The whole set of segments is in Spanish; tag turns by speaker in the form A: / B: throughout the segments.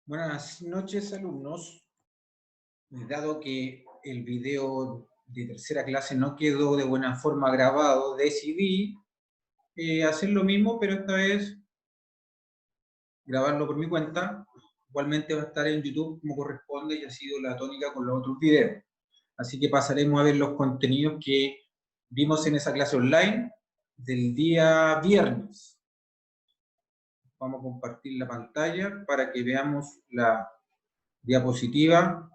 A: Buenas noches, alumnos. Dado que el video de tercera clase no quedó de buena forma grabado, decidí hacer lo mismo, pero esta vez grabarlo por mi cuenta. Igualmente va a estar en YouTube como corresponde y ha sido la tónica con los otros videos. Así que pasaremos a ver los contenidos que vimos en esa clase online del día viernes. Vamos a compartir la pantalla para que veamos la diapositiva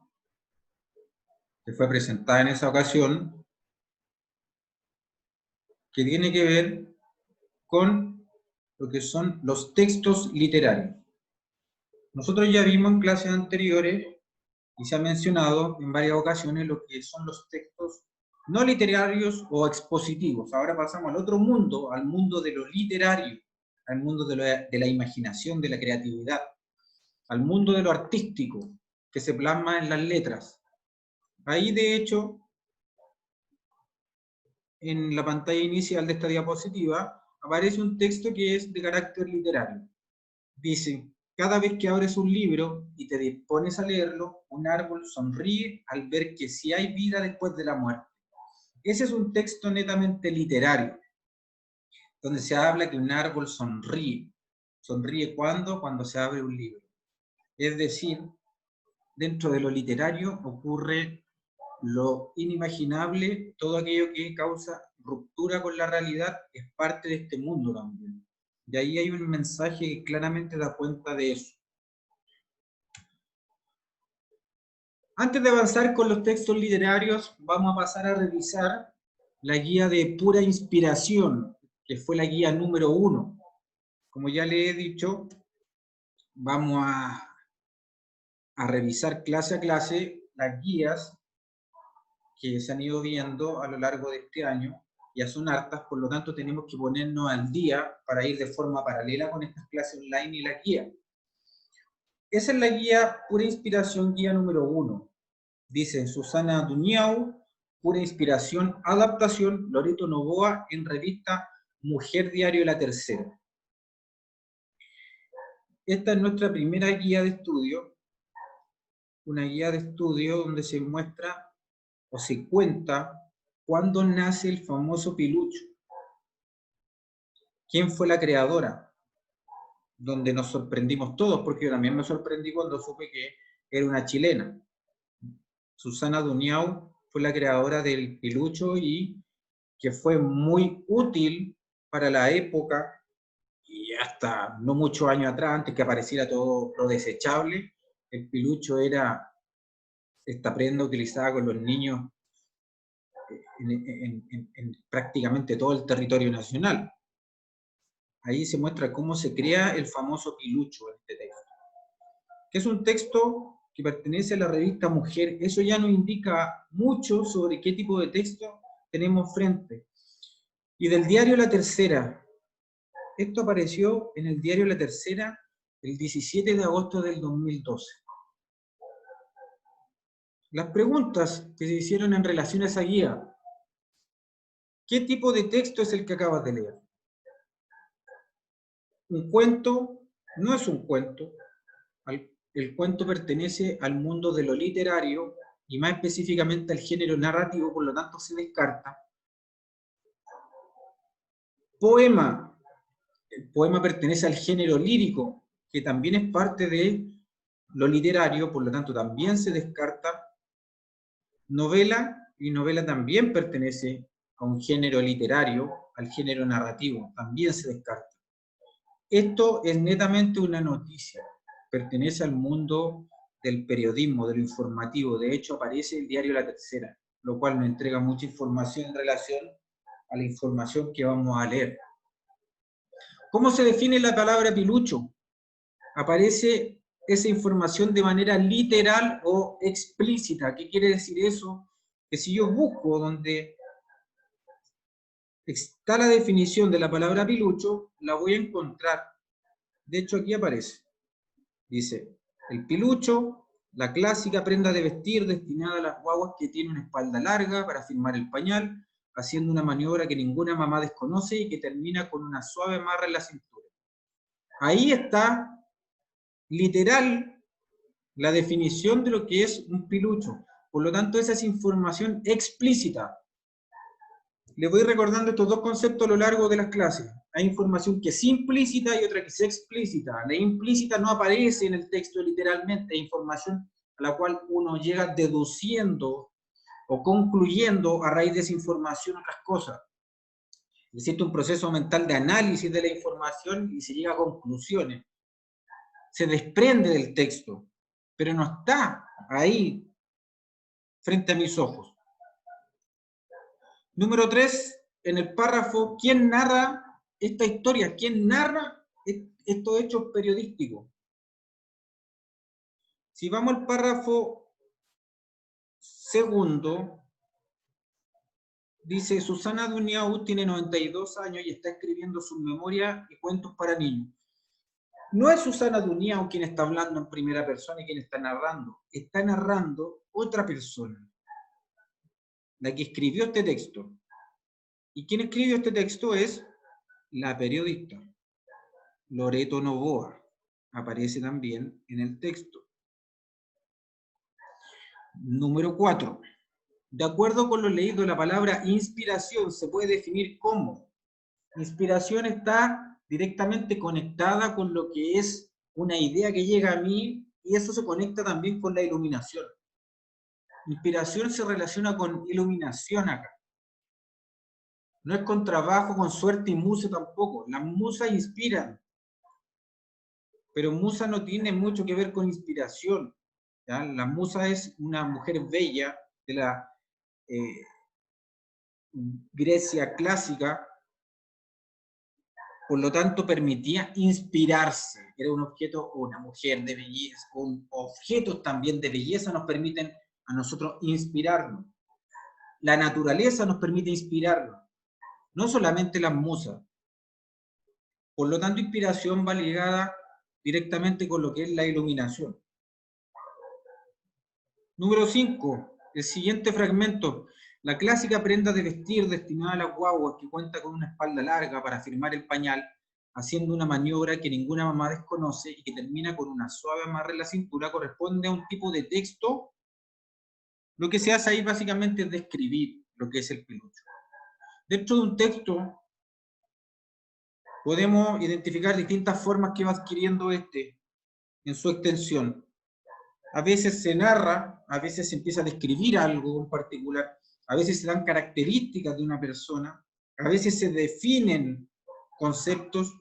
A: que fue presentada en esa ocasión, que tiene que ver con lo que son los textos literarios. Nosotros ya vimos en clases anteriores, y se ha mencionado en varias ocasiones, lo que son los textos no literarios o expositivos. Ahora pasamos al otro mundo, al mundo de lo literario, al mundo de la imaginación, de la creatividad, al mundo de lo artístico, que se plasma en las letras. Ahí, de hecho, en la pantalla inicial de esta diapositiva, aparece un texto que es de carácter literario. Dice: cada vez que abres un libro y te dispones a leerlo, un árbol sonríe al ver que sí hay vida después de la muerte. Ese es un texto netamente literario, donde se habla que un árbol sonríe. ¿Sonríe cuándo? Cuando se abre un libro. Es decir, dentro de lo literario ocurre lo inimaginable, todo aquello que causa ruptura con la realidad es parte de este mundo también. De ahí hay un mensaje que claramente da cuenta de eso. Antes de avanzar con los textos literarios, vamos a pasar a revisar la guía de pura inspiración, que fue la guía número 1. Como ya le he dicho, vamos a revisar clase a clase las guías que se han ido viendo a lo largo de este año. Ya son hartas, por lo tanto tenemos que ponernos al día para ir de forma paralela con estas clases online y la guía. Esa es la guía Pura Inspiración, guía número 1. Dice Susana Duñao, Pura Inspiración, adaptación, Loreto Novoa, en revista Mujer Diario La Tercera. Esta es nuestra primera guía de estudio, una guía de estudio donde se muestra o se cuenta cuándo nace el famoso pilucho, quién fue la creadora, donde nos sorprendimos todos, porque yo también me sorprendí cuando supe que era una chilena. Susana Duñao fue la creadora del pilucho y que fue muy útil para la época y hasta no muchos años atrás, antes que apareciera todo lo desechable. El pilucho era esta prenda utilizada con los niños en prácticamente todo el territorio nacional. Ahí se muestra cómo se crea el famoso pilucho en este texto, que es un texto que pertenece a la revista Mujer. Eso ya nos indica mucho sobre qué tipo de texto tenemos frente. Y del diario La Tercera. Esto apareció en el diario La Tercera el 17 de agosto del 2012. Las preguntas que se hicieron en relación a esa guía: ¿qué tipo de texto es el que acabas de leer? ¿Un cuento? No es un cuento. El cuento pertenece al mundo de lo literario y más específicamente al género narrativo, por lo tanto se descarta. Poema. El poema pertenece al género lírico, que también es parte de lo literario, por lo tanto también se descarta. Novela, y novela también pertenece a un género literario, al género narrativo, también se descarta. Esto es netamente una noticia, pertenece al mundo del periodismo, de lo informativo. De hecho, aparece el diario La Tercera, lo cual nos entrega mucha información en relación a la información que vamos a leer. ¿Cómo se define la palabra pilucho? Aparece esa información de manera literal o explícita. ¿Qué quiere decir eso? Que si yo busco donde está la definición de la palabra pilucho, la voy a encontrar. De hecho, aquí aparece. Dice: el pilucho, la clásica prenda de vestir destinada a las guaguas que tiene una espalda larga para firmar el pañal, haciendo una maniobra que ninguna mamá desconoce y que termina con una suave amarra en la cintura. Ahí está, literal, la definición de lo que es un pilucho. Por lo tanto, esa es información explícita. Les voy recordando estos dos conceptos a lo largo de las clases. Hay información que es implícita y otra que es explícita. La implícita no aparece en el texto literalmente, es información a la cual uno llega deduciendo o concluyendo a raíz de esa información otras cosas. Existe un proceso mental de análisis de la información y se llega a conclusiones. Se desprende del texto, pero no está ahí frente a mis ojos. Número 3, en el párrafo, ¿quién narra esta historia? ¿Quién narra estos hechos periodísticos? Si vamos al párrafo segundo, dice, Susana Duniau tiene 92 años y está escribiendo sus memorias y cuentos para niños. No es Susana Duniau quien está hablando en primera persona y quien está narrando otra persona, la que escribió este texto. Y quien escribió este texto es la periodista Loreto Novoa. Aparece también en el texto. Número 4. De acuerdo con lo leído, la palabra inspiración se puede definir como inspiración está directamente conectada con lo que es una idea que llega a mí y eso se conecta también con la iluminación. Inspiración se relaciona con iluminación acá. No es con trabajo, con suerte y musa tampoco. Las musas inspiran, pero musa no tiene mucho que ver con inspiración. ¿Ya? La musa es una mujer bella de la Grecia clásica, por lo tanto permitía inspirarse. Era un objeto o una mujer de belleza, con objetos también de belleza nos permiten a nosotros inspirarnos. La naturaleza nos permite inspirarnos, no solamente las musas. Por lo tanto, inspiración va ligada directamente con lo que es la iluminación. Número 5, el siguiente fragmento. La clásica prenda de vestir destinada a las guaguas que cuenta con una espalda larga para firmar el pañal, haciendo una maniobra que ninguna mamá desconoce y que termina con una suave amarre en la cintura, corresponde a un tipo de texto. Lo que se hace ahí básicamente es describir lo que es el peluche. Dentro de un texto podemos identificar distintas formas que va adquiriendo este en su extensión. A veces se narra, a veces se empieza a describir algo en particular, a veces se dan características de una persona, a veces se definen conceptos,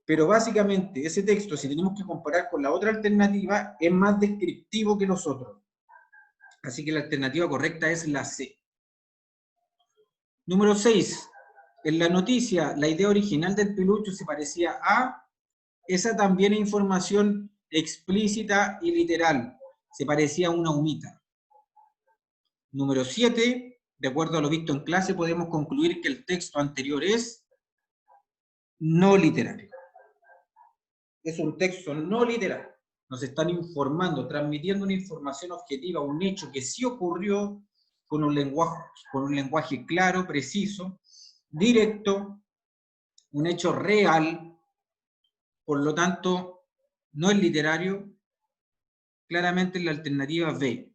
A: pero básicamente ese texto, si tenemos que comparar con la otra alternativa, es más descriptivo que los otros. Así que la alternativa correcta es la C. Número 6. En la noticia, la idea original del peluche se parecía a... Esa también es información explícita y literal. Se parecía a una humita. Número 7. De acuerdo a lo visto en clase, podemos concluir que el texto anterior es no literario. Es un texto no literario. Nos están informando, transmitiendo una información objetiva, un hecho que sí ocurrió con un lenguaje claro, preciso, directo, un hecho real, por lo tanto, no es literario, claramente la alternativa B.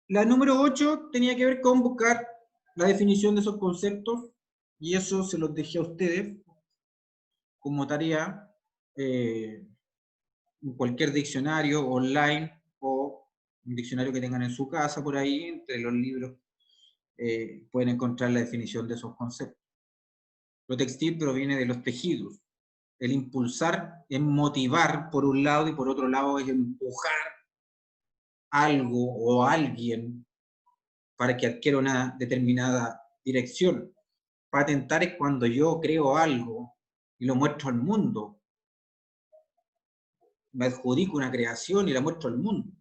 A: La número 8 tenía que ver con buscar la definición de esos conceptos, y eso se los dejé a ustedes como tarea en cualquier diccionario online o un diccionario que tengan en su casa por ahí, entre los libros pueden encontrar la definición de esos conceptos. Lo textil proviene de los tejidos. El impulsar es motivar por un lado y por otro lado es empujar algo o alguien para que adquiera una determinada dirección. Patentar es cuando yo creo algo y lo muestro al mundo. Me adjudico una creación y la muestro al mundo.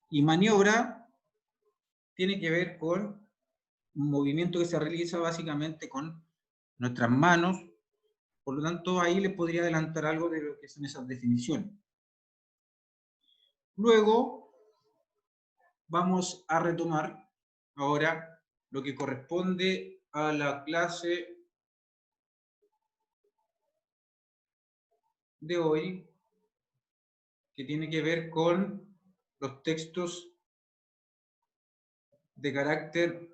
A: Y maniobra tiene que ver con un movimiento que se realiza básicamente con nuestras manos. Por lo tanto, ahí les podría adelantar algo de lo que son esas definiciones. Luego, vamos a retomar ahora lo que corresponde a la clase de hoy, que tiene que ver con los textos de carácter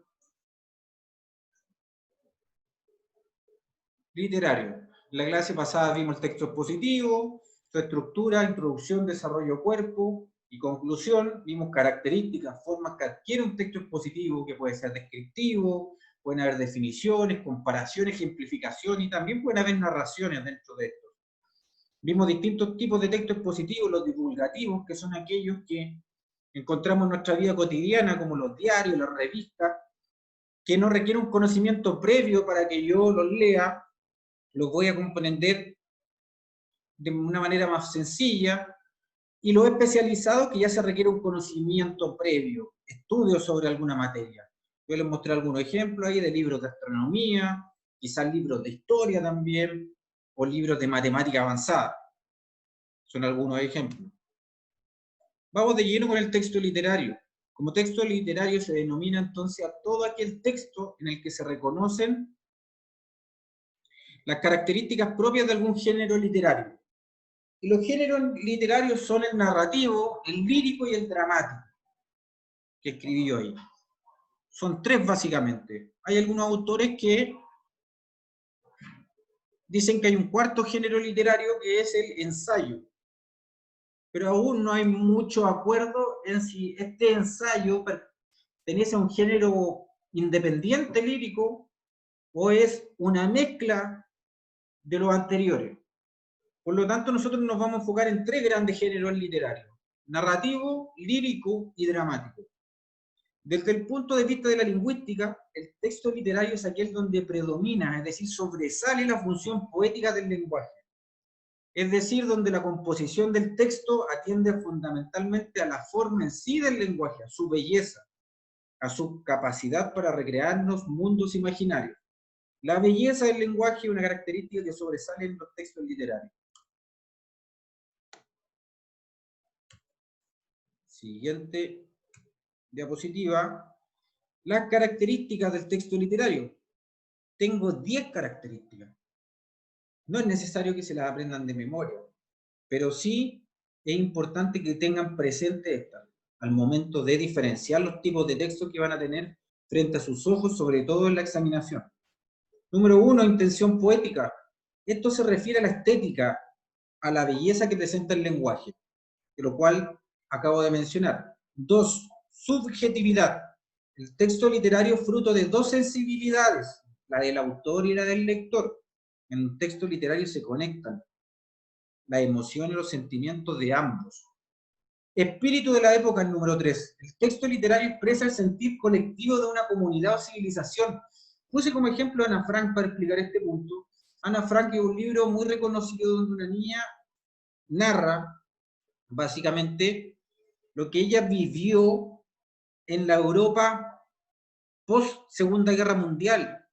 A: literario. En la clase pasada vimos el texto expositivo, su estructura, introducción, desarrollo, cuerpo y conclusión. Vimos características, formas que adquiere un texto expositivo, que puede ser descriptivo, pueden haber definiciones, comparaciones, ejemplificación, y también pueden haber narraciones dentro de esto. Vimos distintos tipos de textos expositivos, los divulgativos, que son aquellos que encontramos en nuestra vida cotidiana, como los diarios, las revistas, que no requieren un conocimiento previo para que yo los lea, los voy a comprender de una manera más sencilla, y los especializados, que ya se requiere un conocimiento previo, estudios sobre alguna materia. Yo les mostré algunos ejemplos ahí de libros de astronomía, quizás libros de historia también, o libros de matemática avanzada. Son algunos ejemplos. Vamos de lleno con el texto literario. Como texto literario se denomina entonces a todo aquel texto en el que se reconocen las características propias de algún género literario. Y los géneros literarios son el narrativo, el lírico y el dramático, que escribí hoy. Son tres básicamente. Hay algunos autores que dicen que hay un cuarto género literario que es el ensayo, pero aún no hay mucho acuerdo en si este ensayo pertenece a un género independiente lírico o es una mezcla de los anteriores. Por lo tanto, nosotros nos vamos a enfocar en tres grandes géneros literarios: narrativo, lírico y dramático. Desde el punto de vista de la lingüística, el texto literario es aquel donde predomina, es decir, sobresale la función poética del lenguaje. Es decir, donde la composición del texto atiende fundamentalmente a la forma en sí del lenguaje, a su belleza, a su capacidad para recrearnos mundos imaginarios. La belleza del lenguaje es una característica que sobresale en los textos literarios. Siguiente diapositiva. Las características del texto literario. Tengo 10 características. No es necesario que se las aprendan de memoria, pero sí es importante que tengan presente estas al momento de diferenciar los tipos de textos que van a tener frente a sus ojos, sobre todo en la examinación. Número 1, intención poética. Esto se refiere a la estética, a la belleza que presenta el lenguaje, de lo cual acabo de mencionar. 2, subjetividad. El texto literario es fruto de dos sensibilidades, la del autor y la del lector. En un texto literario se conectan la emoción y los sentimientos de ambos. Espíritu de la época, el número 3. El texto literario expresa el sentir colectivo de una comunidad o civilización. Puse como ejemplo a Ana Frank para explicar este punto. Ana Frank es un libro muy reconocido donde una niña narra básicamente lo que ella vivió en la Europa post Segunda Guerra Mundial,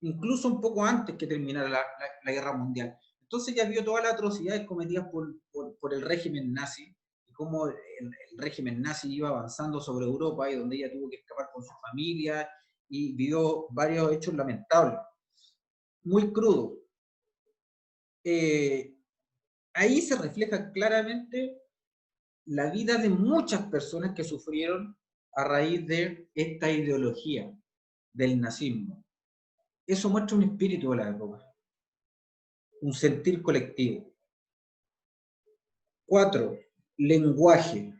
A: incluso un poco antes que terminara la Guerra Mundial. Entonces ya vio todas las atrocidades cometidas por el régimen nazi, y cómo el régimen nazi iba avanzando sobre Europa, y donde ella tuvo que escapar con su familia, y vivió varios hechos lamentables. Muy crudo. Ahí se refleja claramente la vida de muchas personas que sufrieron a raíz de esta ideología del nazismo. Eso muestra un espíritu de la época, un sentir colectivo. 4. Lenguaje.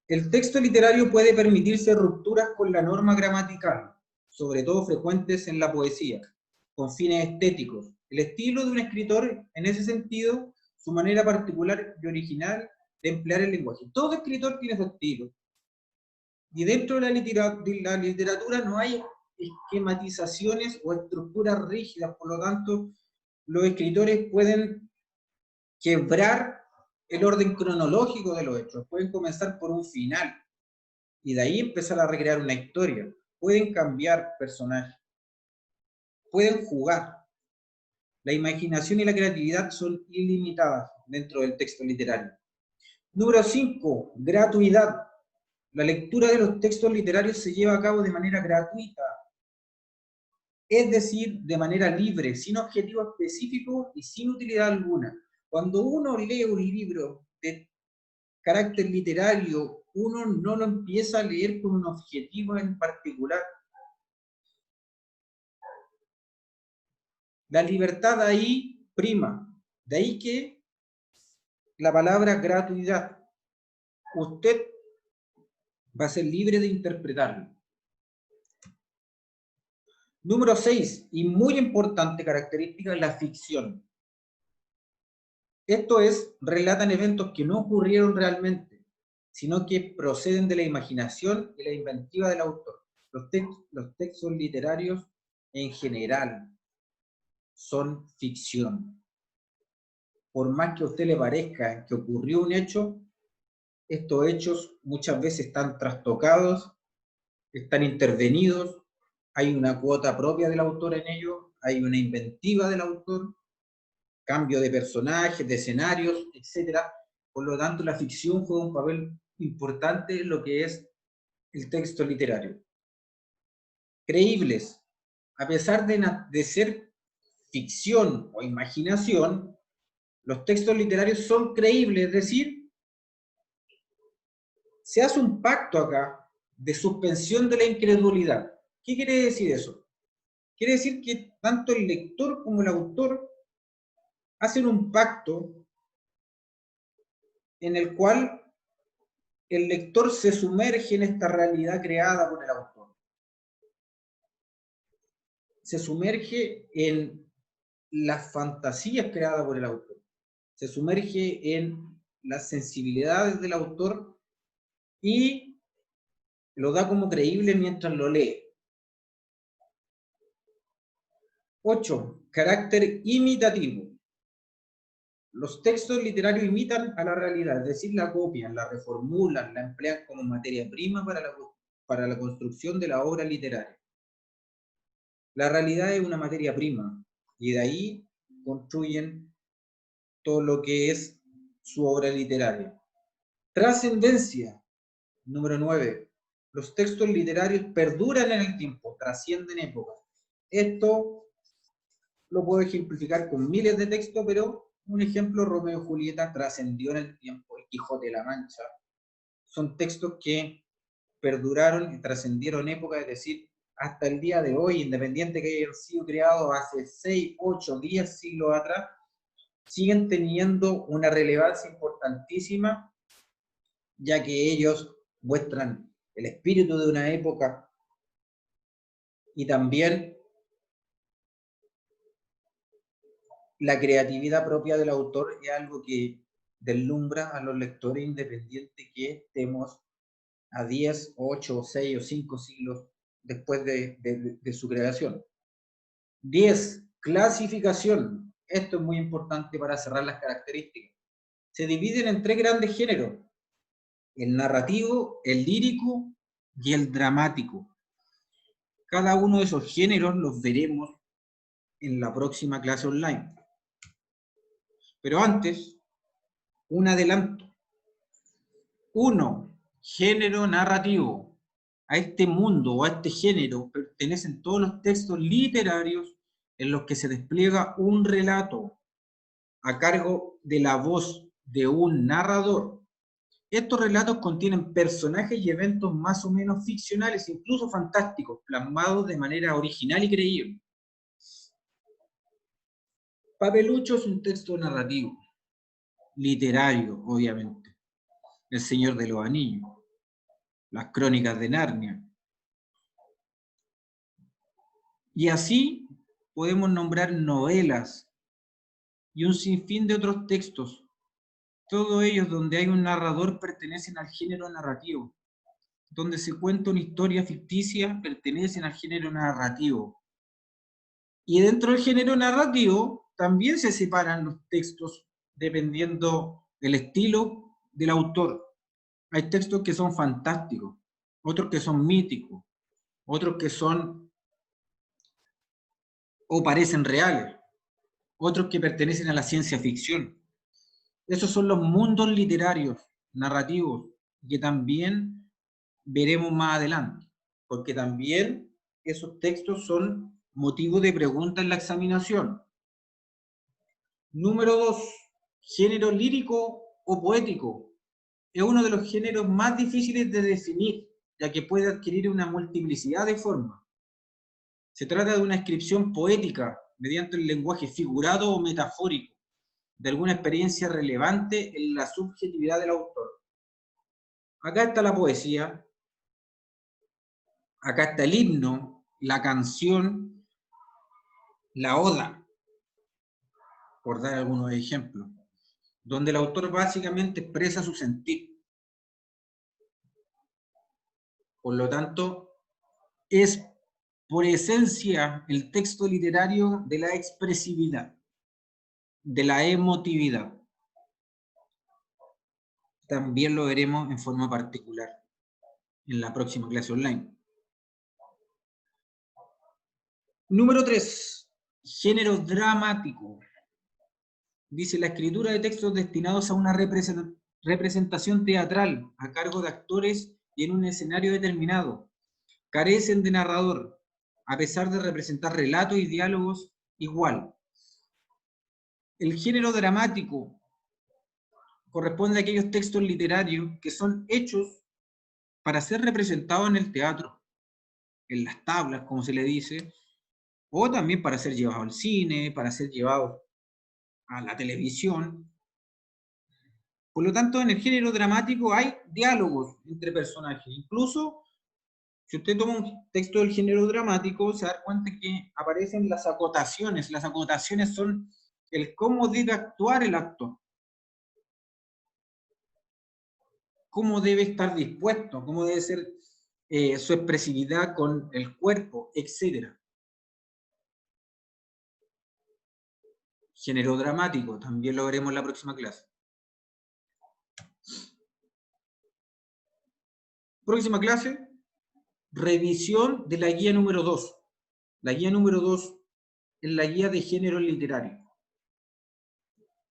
A: El texto literario puede permitirse rupturas con la norma gramatical, sobre todo frecuentes en la poesía, con fines estéticos. El estilo de un escritor, en ese sentido, su manera particular y original de emplear el lenguaje. Todo escritor tiene su estilo. Y dentro de la literatura no hay esquematizaciones o estructuras rígidas, por lo tanto, los escritores pueden quebrar el orden cronológico de los hechos, pueden comenzar por un final y de ahí empezar a recrear una historia, pueden cambiar personajes, pueden jugar. La imaginación y la creatividad son ilimitadas dentro del texto literario. Número 5, gratuidad. La lectura de los textos literarios se lleva a cabo de manera gratuita. es decir, de manera libre, sin objetivo específico y sin utilidad alguna. Cuando uno lee un libro de carácter literario, uno no lo empieza a leer con un objetivo en particular. La libertad ahí prima. De ahí que la palabra gratuidad. Usted va a ser libre de interpretarlo. Número 6, y muy importante característica, la ficción. Esto es, relatan eventos que no ocurrieron realmente, sino que proceden de la imaginación y la inventiva del autor. Los textos literarios en general son ficción. Por más que a usted le parezca que ocurrió un hecho, estos hechos muchas veces están trastocados, están intervenidos, hay una cuota propia del autor en ello, hay una inventiva del autor, cambio de personajes, de escenarios, etc. Por lo tanto, la ficción juega un papel importante en lo que es el texto literario. Creíbles. A pesar de ser ficción o imaginación, los textos literarios son creíbles, es decir, se hace un pacto acá de suspensión de la incredulidad. ¿Qué quiere decir eso? Quiere decir que tanto el lector como el autor hacen un pacto en el cual el lector se sumerge en esta realidad creada por el autor. Se sumerge en las fantasías creadas por el autor. Se sumerge en las sensibilidades del autor y lo da como creíble mientras lo lee. 8. Carácter imitativo. Los textos literarios imitan a la realidad, es decir, la copian, la reformulan, la emplean como materia prima para la construcción de la obra literaria. La realidad es una materia prima y de ahí construyen todo lo que es su obra literaria. Trascendencia. Número 9. Los textos literarios perduran en el tiempo, trascienden épocas. Esto lo puedo ejemplificar con miles de textos, pero un ejemplo, Romeo y Julieta trascendió en el tiempo, el Quijote de la Mancha. Son textos que perduraron y trascendieron épocas, es decir, hasta el día de hoy, independiente que hayan sido creados hace 6, 8, 10 siglos atrás, siguen teniendo una relevancia importantísima, ya que ellos muestran el espíritu de una época y también la creatividad propia del autor es algo que deslumbra a los lectores independientes que estemos a 10, 8, 6 o 5 siglos después de su creación. 10. Clasificación. Esto es muy importante para cerrar las características. Se dividen en 3 grandes géneros: el narrativo, el lírico y el dramático. Cada uno de esos géneros los veremos en la próxima clase online. Pero antes, un adelanto. 1. Género narrativo. A este mundo o a este género pertenecen todos los textos literarios en los que se despliega un relato a cargo de la voz de un narrador. Estos relatos contienen personajes y eventos más o menos ficcionales, incluso fantásticos, plasmados de manera original y creíble. Papelucho es un texto narrativo, literario, obviamente. El Señor de los Anillos, las Crónicas de Narnia. Y así podemos nombrar novelas y un sinfín de otros textos. Todos ellos donde hay un narrador pertenecen al género narrativo. Donde se cuenta una historia ficticia pertenecen al género narrativo. Y dentro del género narrativo también se separan los textos dependiendo del estilo del autor. Hay textos que son fantásticos, otros que son míticos, otros que son o parecen reales, otros que pertenecen a la ciencia ficción. Esos son los mundos literarios, narrativos, que también veremos más adelante, porque también esos textos son motivo de pregunta en la examinación. Número 2, género lírico o poético. Es uno de los géneros más difíciles de definir, ya que puede adquirir una multiplicidad de formas. Se trata de una descripción poética, mediante el lenguaje figurado o metafórico, de alguna experiencia relevante en la subjetividad del autor. Acá está la poesía, acá está el himno, la canción, la oda, por dar algunos ejemplos, donde el autor básicamente expresa su sentir. Por lo tanto, es por esencia el texto literario de la expresividad, de la emotividad. También lo veremos en forma particular en la próxima clase online. Número 3, género dramático. Dice, la escritura de textos destinados a una representación teatral a cargo de actores y en un escenario determinado. Carecen de narrador, a pesar de representar relatos y diálogos igual. El género dramático corresponde a aquellos textos literarios que son hechos para ser representados en el teatro, en las tablas, como se le dice, o también para ser llevados al cine, para ser llevados a la televisión. Por lo tanto, en el género dramático hay diálogos entre personajes. Incluso, si usted toma un texto del género dramático, se da cuenta que aparecen las acotaciones. Las acotaciones son el cómo debe actuar el actor, cómo debe estar dispuesto, cómo debe ser su expresividad con el cuerpo, etc. Género dramático, también lo veremos en la próxima clase. Próxima clase, revisión de la guía número 2. La guía número 2 es la guía de género literario.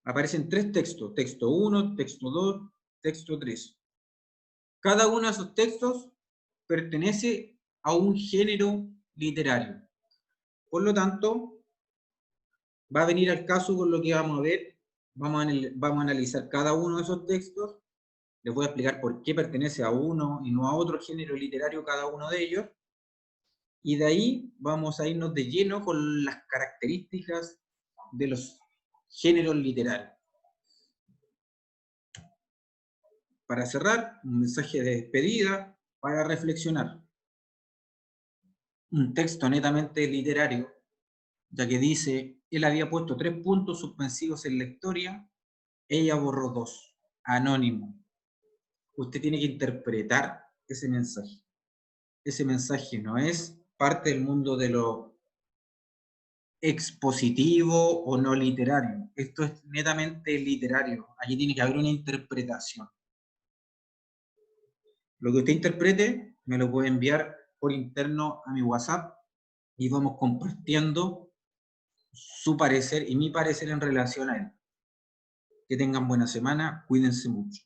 A: Aparecen 3 textos, texto 1, texto 2, texto 3. Cada uno de esos textos pertenece a un género literario. Por lo tanto, va a venir al caso con lo que vamos a ver. Vamos a analizar cada uno de esos textos. Les voy a explicar por qué pertenece a uno y no a otro género literario cada uno de ellos. Y de ahí vamos a irnos de lleno con las características de los géneros literarios. Para cerrar, un mensaje de despedida para reflexionar. Un texto netamente literario, ya que dice, él había puesto 3 puntos suspensivos en la historia, ella borró 2, anónimo. Usted tiene que interpretar ese mensaje. Ese mensaje no es parte del mundo de lo expositivo o no literario. Esto es netamente literario. Allí tiene que haber una interpretación. Lo que usted interprete me lo puede enviar por interno a mi WhatsApp y vamos compartiendo su parecer y mi parecer en relación a él. Que tengan buena semana, cuídense mucho.